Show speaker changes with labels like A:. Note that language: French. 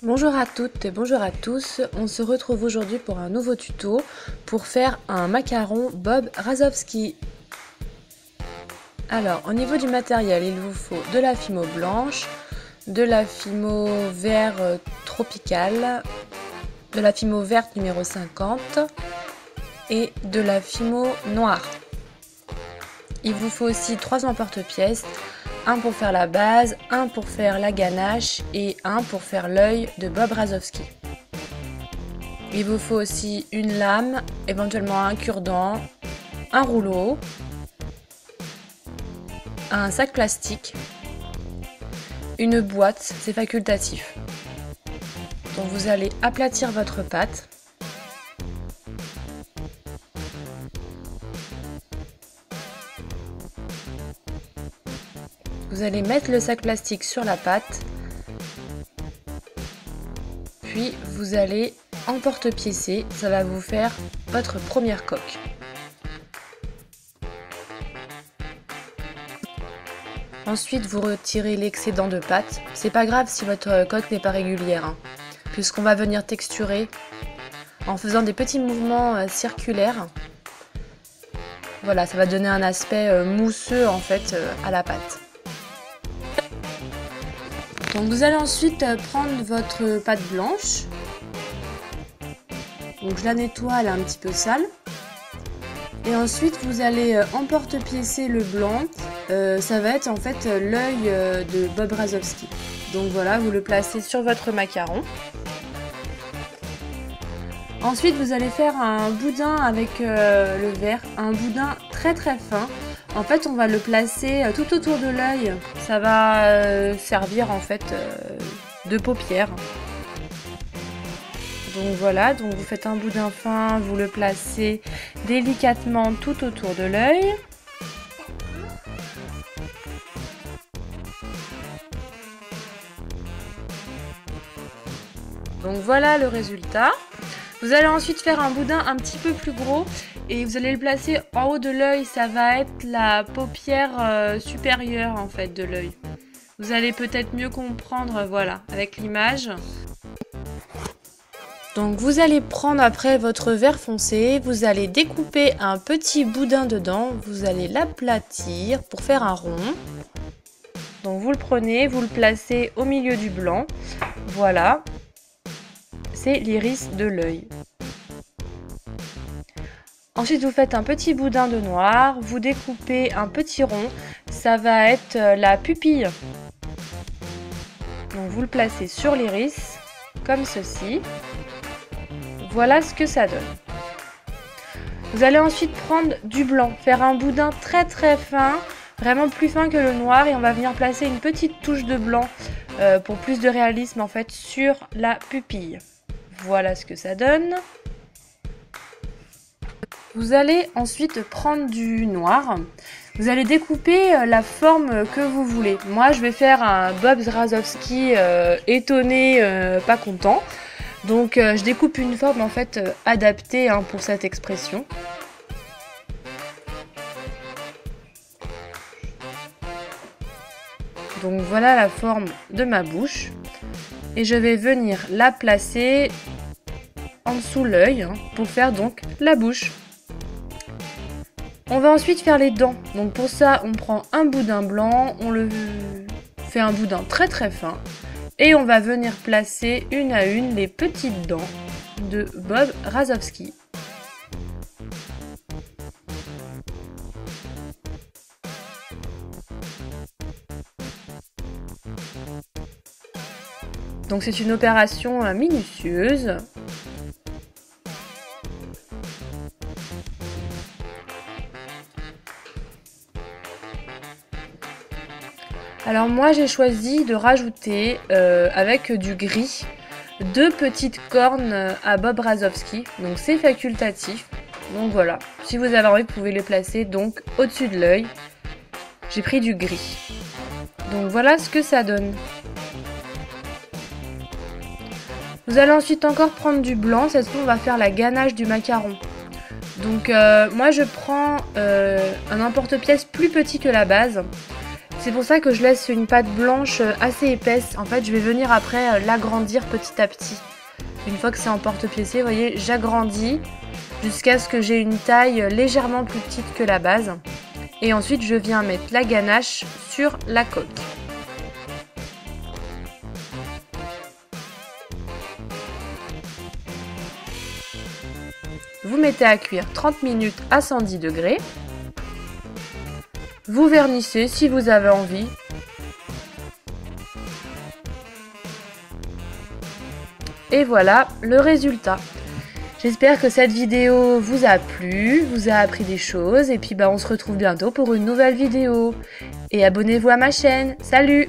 A: Bonjour à toutes et bonjour à tous, on se retrouve aujourd'hui pour un nouveau tuto pour faire un macaron Bob Razowski. Alors au niveau du matériel, il vous faut de la fimo blanche, de la fimo vert tropical, de la fimo verte numéro 50 et de la fimo noire. Il vous faut aussi 3 emporte-pièces, un pour faire la base, un pour faire la ganache et un pour faire l'œil de Bob Razowski. Il vous faut aussi une lame, éventuellement un cure-dent, un rouleau, un sac plastique, une boîte, c'est facultatif. Donc vous allez aplatir votre pâte. Vous allez mettre le sac plastique sur la pâte, puis vous allez emporte-piécer, ça va vous faire votre première coque. Ensuite, vous retirez l'excédent de pâte. C'est pas grave si votre coque n'est pas régulière, hein, puisqu'on va venir texturer en faisant des petits mouvements circulaires. Voilà, ça va donner un aspect mousseux en fait à la pâte. Donc vous allez ensuite prendre votre pâte blanche. Donc je la nettoie, elle est un petit peu sale. Et ensuite vous allez emporte-piécer le blanc. Ça va être en fait l'œil de Bob Razowski. Donc voilà, vous le placez sur votre macaron. Ensuite vous allez faire un boudin avec le verre, un boudin très fin. En fait on va le placer tout autour de l'œil, ça va servir en fait de paupière. Donc voilà, donc vous faites un boudin fin, vous le placez délicatement tout autour de l'œil. Donc voilà le résultat. Vous allez ensuite faire un boudin un petit peu plus gros et vous allez le placer en haut de l'œil, ça va être la paupière supérieure en fait de l'œil. Vous allez peut-être mieux comprendre, voilà, avec l'image. Donc vous allez prendre après votre vert foncé, vous allez découper un petit boudin dedans, vous allez l'aplatir pour faire un rond. Donc vous le prenez, vous le placez au milieu du blanc, voilà. C'est l'iris de l'œil. Ensuite, vous faites un petit boudin de noir, vous découpez un petit rond, ça va être la pupille. Donc vous le placez sur l'iris, comme ceci. Voilà ce que ça donne. Vous allez ensuite prendre du blanc, faire un boudin très fin, vraiment plus fin que le noir, et on va venir placer une petite touche de blanc pour plus de réalisme en fait sur la pupille. Voilà ce que ça donne. Vous allez ensuite prendre du noir. Vous allez découper la forme que vous voulez. Moi, je vais faire un Bob Razowski étonné, pas content. Donc, je découpe une forme en fait adaptée hein, pour cette expression. Donc, voilà la forme de ma bouche. Et je vais venir la placer en dessous l'œil hein, pour faire donc la bouche. On va ensuite faire les dents. Donc pour ça, on prend un boudin blanc, on le fait un boudin très fin et on va venir placer une à une les petites dents de Bob Razowski. Donc c'est une opération minutieuse. Alors moi j'ai choisi de rajouter avec du gris 2 petites cornes à Bob Razowski. Donc c'est facultatif. Donc voilà, si vous avez envie vous pouvez les placer donc au-dessus de l'œil. J'ai pris du gris. Donc voilà ce que ça donne. Vous allez ensuite encore prendre du blanc, cette fois on va faire la ganache du macaron. Donc moi je prends un emporte-pièce plus petit que la base. C'est pour ça que je laisse une pâte blanche assez épaisse. En fait, je vais venir après l'agrandir petit à petit. Une fois que c'est en porte-piécé, vous voyez, j'agrandis jusqu'à ce que j'ai une taille légèrement plus petite que la base. Et ensuite, je viens mettre la ganache sur la coque. Vous mettez à cuire 30 minutes à 110 degrés. Vous vernissez si vous avez envie. Et voilà le résultat. J'espère que cette vidéo vous a plu, vous a appris des choses. Et puis on se retrouve bientôt pour une nouvelle vidéo. Et abonnez-vous à ma chaîne. Salut!